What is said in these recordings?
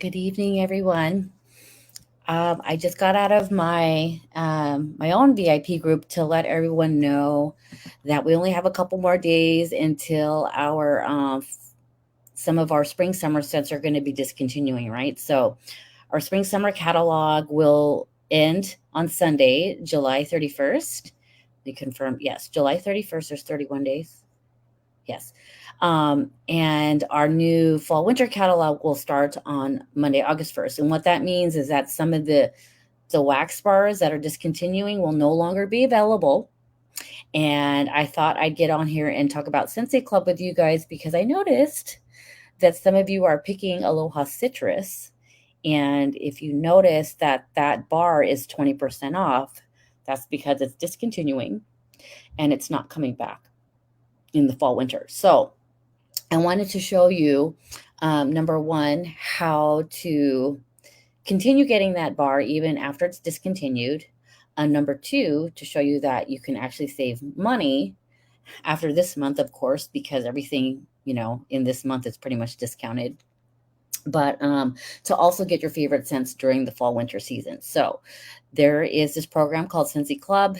Good evening, everyone. I just got out of my own VIP group to let everyone know that we only have a couple more days until our some of our spring summer scents are going to be discontinuing, right? So our spring summer catalog will end on Sunday, July 31st. We confirm, yes, July 31st. There's 31 days. Yes. And our new fall winter catalog will start on Monday, August 1st. And what that means is that some of the wax bars that are discontinuing will no longer be available. And I thought I'd get on here and talk about Scentsy Club with you guys because I noticed that some of you are picking Aloha Citrus. And if you notice that that bar is 20% off, that's because it's discontinuing and it's not coming back in the fall winter. So I wanted to show you, number one, how to continue getting that bar even after it's discontinued. Number two, to show you that you can actually save money after this month, of course, because everything, in this month is pretty much discounted. But to also get your favorite scents during the fall winter season. So there is this program called Scentsy Club.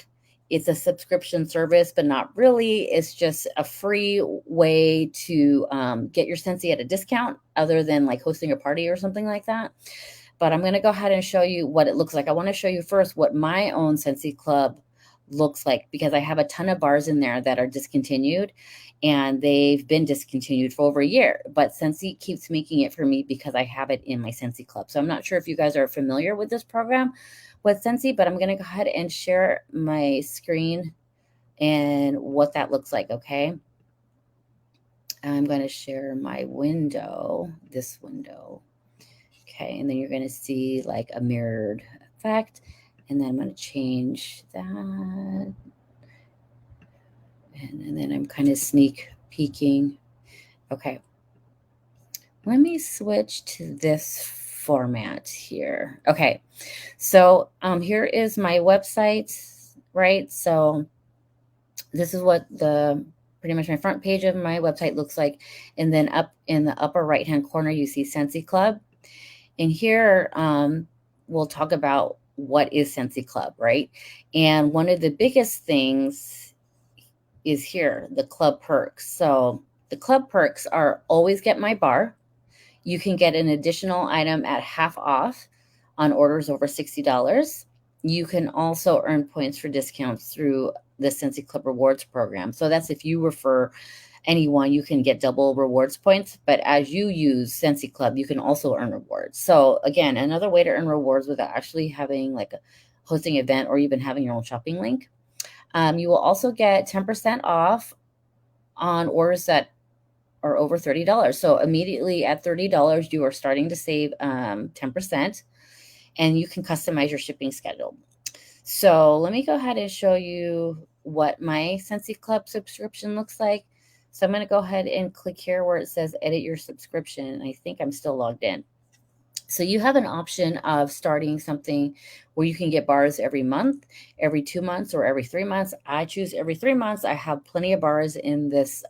It's a subscription service, but not really. It's just a free way to get your Scentsy at a discount other than like hosting a party or something like that. But I'm going to go ahead and show you what it looks like. I want to show you first what my own Scentsy Club looks like because I have a ton of bars in there that are discontinued and they've been discontinued for over a year. But Scentsy keeps making it for me because I have it in my Scentsy Club. So I'm not sure if you guys are familiar with this program with Scentsy, but I'm going to go ahead and share my screen and what that looks like, okay? I'm going to share my window, this window. Okay, and then you're going to see like a mirrored effect. And then I'm going to change that. And then I'm kind of sneak peeking. Okay. Let me switch to this format here. Okay. So here is my website, right? So this is what pretty much my front page of my website looks like. And then up in the upper right-hand corner, you see Scentsy Club. And here we'll talk about what is Scentsy Club, right? And one of the biggest things is here, the club perks. So the club perks are always get my bar. You can get an additional item at half off on orders over $60. You can also earn points for discounts through the Scentsy Club Rewards program. So that's if you refer anyone, you can get double rewards points. But as you use Scentsy Club, you can also earn rewards. So again, another way to earn rewards without actually having like a hosting event or even having your own shopping link. You will also get 10% off on orders that are over $30. So immediately at $30, you are starting to save 10%, and you can customize your shipping schedule. So let me go ahead and show you what my Scentsy Club subscription looks like. So I'm going to go ahead and click here where it says edit your subscription. I think I'm still logged in. So you have an option of starting something where you can get bars every month, every 2 months, or every 3 months. I choose every 3 months. I have plenty of bars in this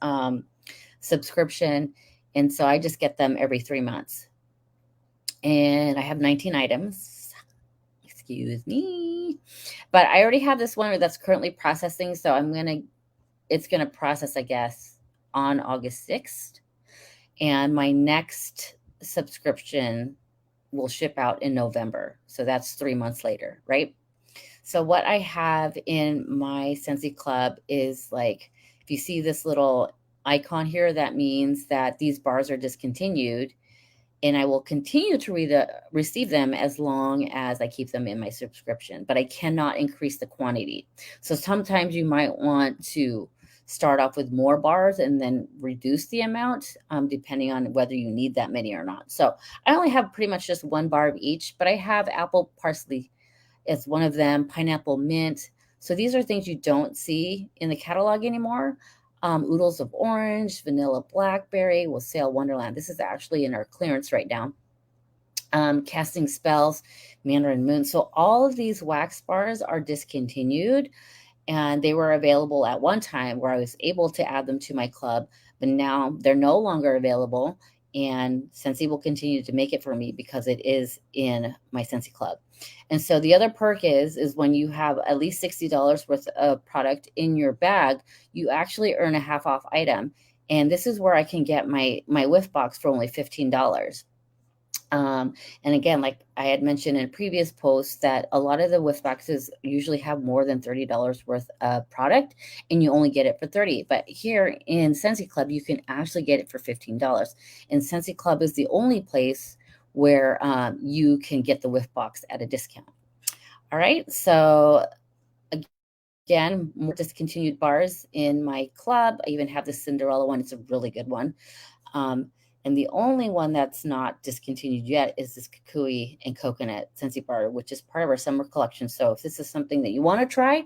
subscription, and so I just get them every 3 months. And I have 19 items. Excuse me. But I already have this one that's currently processing, so it's going to process, I guess, on August 6th. And my next subscription will ship out in November. So that's 3 months later, right? So what I have in my Scentsy Club is like, if you see this little icon here, that means that these bars are discontinued, and I will continue to receive them as long as I keep them in my subscription, but I cannot increase the quantity. So sometimes you might want to start off with more bars and then reduce the amount depending on whether you need that many or not. So I only have pretty much just one bar of each, but I have apple parsley as one of them, pineapple mint. So these are things you don't see in the catalog anymore. Oodles of orange, vanilla blackberry, wassail wonderland. This is actually in our clearance right now. Casting spells, mandarin moon. So all of these wax bars are discontinued, and they were available at one time where I was able to add them to my club, but now they're no longer available. and Scentsy will continue to make it for me because it is in my Scentsy Club. And so the other perk is when you have at least $60 worth of product in your bag, you actually earn a half off item. And this is where I can get my Whiff Box for only $15. And again, like I had mentioned in previous posts, that a lot of the Whiff Boxes usually have more than $30 worth of product, and you only get it for $30. But here in Scentsy Club, you can actually get it for $15. And Scentsy Club is the only place where you can get the Whiff Box at a discount. All right, so again, more discontinued bars in my club. I even have the Cinderella one. It's a really good one. And the only one that's not discontinued yet is this Kukui and Coconut Scentsy Bar, which is part of our summer collection. So if this is something that you want to try,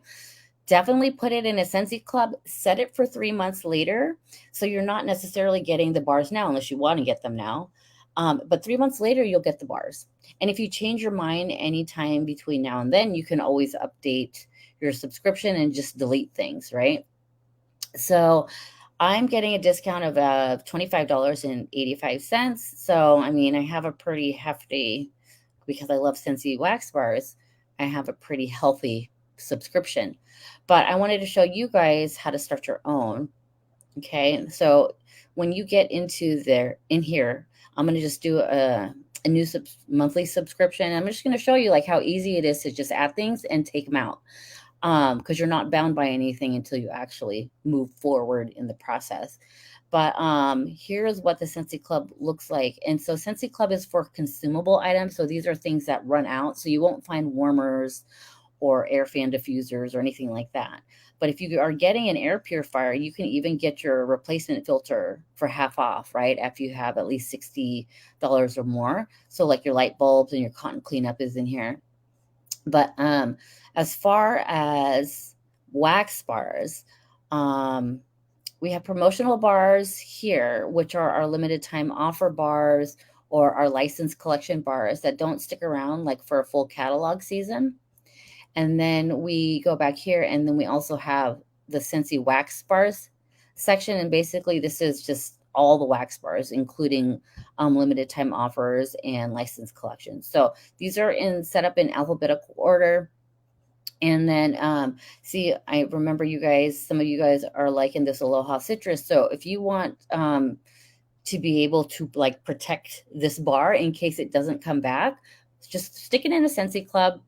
definitely put it in a Scentsy Club, set it for 3 months later. So you're not necessarily getting the bars now unless you want to get them now. But 3 months later, you'll get the bars. And if you change your mind anytime between now and then, you can always update your subscription and just delete things, right? So I'm getting a discount of $25.85. So, I mean, I have a pretty hefty, because I love Scentsy Wax Bars, I have a pretty healthy subscription. But I wanted to show you guys how to start your own. Okay, so when you get in here, I'm going to just do a new monthly subscription. I'm just going to show you like how easy it is to just add things and take them out. Because you're not bound by anything until you actually move forward in the process. But here's what the Scentsy Club looks like. And so Scentsy Club is for consumable items. So these are things that run out. So you won't find warmers or air fan diffusers or anything like that. But if you are getting an air purifier, you can even get your replacement filter for half off, right? After you have at least $60 or more. So like your light bulbs and your cotton cleanup is in here. But as far as wax bars, we have promotional bars here, which are our limited time offer bars or our licensed collection bars that don't stick around like for a full catalog season. And then we go back here, and then we also have the Scentsy Wax Bars section. And basically this is just all the wax bars, including limited time offers and licensed collections. So these are set up in alphabetical order. And then see, I remember you guys, some of you guys are liking this Aloha Citrus. So if you want to be able to like protect this bar in case it doesn't come back, just stick it in a Scentsy Club.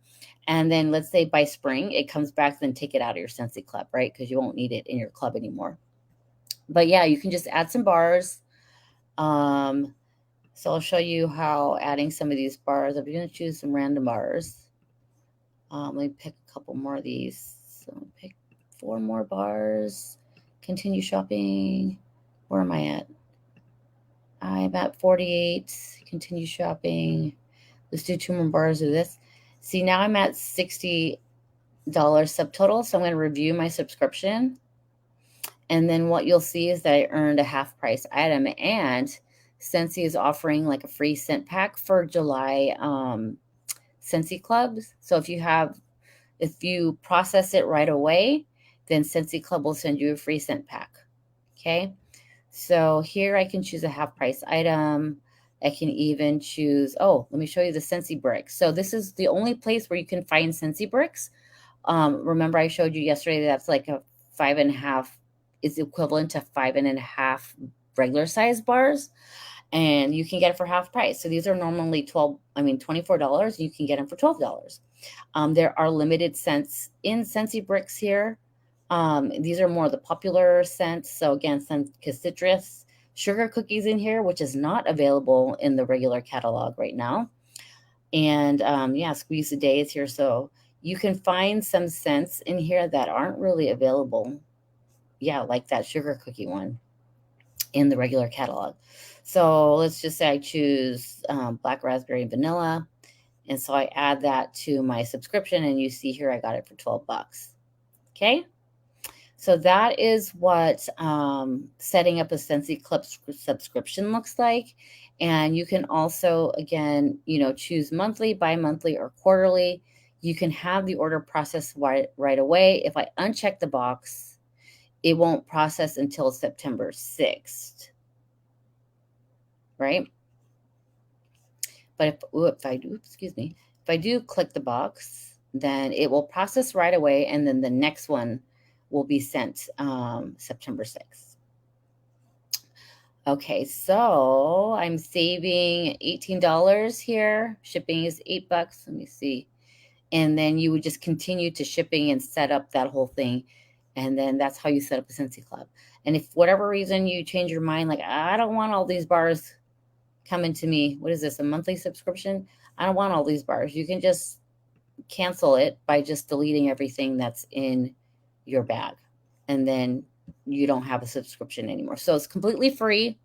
And then let's say by spring it comes back, then take it out of your Scentsy Club, right? Because you won't need it in your club anymore. But yeah, you can just add some bars. So I'll show you how adding some of these bars. I'm going to choose some random bars. Let me pick a couple more of these. So pick 4 more bars. Continue shopping. Where am I at? I'm at 48. Continue shopping. Let's do 2 more bars of this. See, now I'm at $60 subtotal. So I'm going to review my subscription. And then what you'll see is that I earned a half price item, and Scentsy is offering like a free scent pack for July Scentsy Clubs. So if you process it right away, then Scentsy Club will send you a free scent pack. Okay. So here I can choose a half price item. I can even choose, let me show you the Scentsy bricks. So this is the only place where you can find Scentsy bricks. Remember I showed you yesterday, that's like a 5.5 is equivalent to 5.5 regular size bars. And you can get it for half price. So these are normally $24. You can get them for $12. There are limited scents in Scentsy bricks here. These are more of the popular scents. So again, citrus, sugar cookies in here, which is not available in the regular catalog right now. And squeeze a day is here. So you can find some scents in here that aren't really available. Yeah, like that sugar cookie one in the regular catalog. So let's just say I choose black raspberry and vanilla. And so I add that to my subscription, and you see here I got it for $12. Okay. So that is what setting up a Scentsy Club subscription looks like. And you can also, again, choose monthly, bi-monthly, or quarterly. You can have the order processed right away. If I uncheck the box, it won't process until September 6th. right? But if I do, excuse me, if I do click the box, then it will process right away, and then the next one will be sent September 6th. Okay, so I'm saving $18 here. Shipping is $8. Let me see. And then you would just continue to shipping and set up that whole thing. And then that's how you set up the Scentsy Club. And if for whatever reason you change your mind, like, I don't want all these bars coming to me. What is this, a monthly subscription? I don't want all these bars. You can just cancel it by just deleting everything that's in your bag. And then you don't have a subscription anymore. So it's completely free.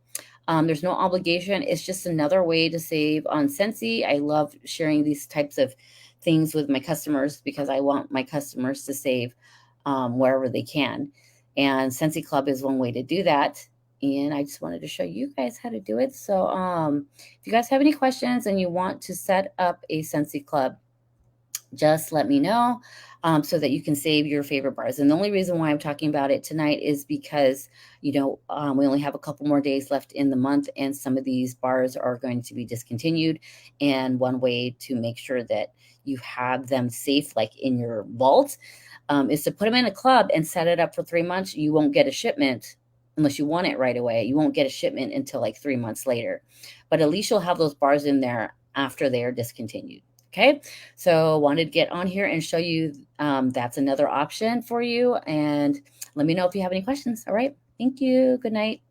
There's no obligation. It's just another way to save on Scentsy. I love sharing these types of things with my customers because I want my customers to save wherever they can. And Scentsy Club is one way to do that. And I just wanted to show you guys how to do it. So if you guys have any questions and you want to set up a Scentsy Club, just let me know so that you can save your favorite bars. And the only reason why I'm talking about it tonight is because, we only have a couple more days left in the month, and some of these bars are going to be discontinued. And one way to make sure that you have them safe, like in your vault, is to put them in a club and set it up for 3 months. You won't get a shipment unless you want it right away. You won't get a shipment until like 3 months later. But at least you'll have those bars in there after they are discontinued. Okay, so wanted to get on here and show you that's another option for you. And let me know if you have any questions. All right, thank you. Good night.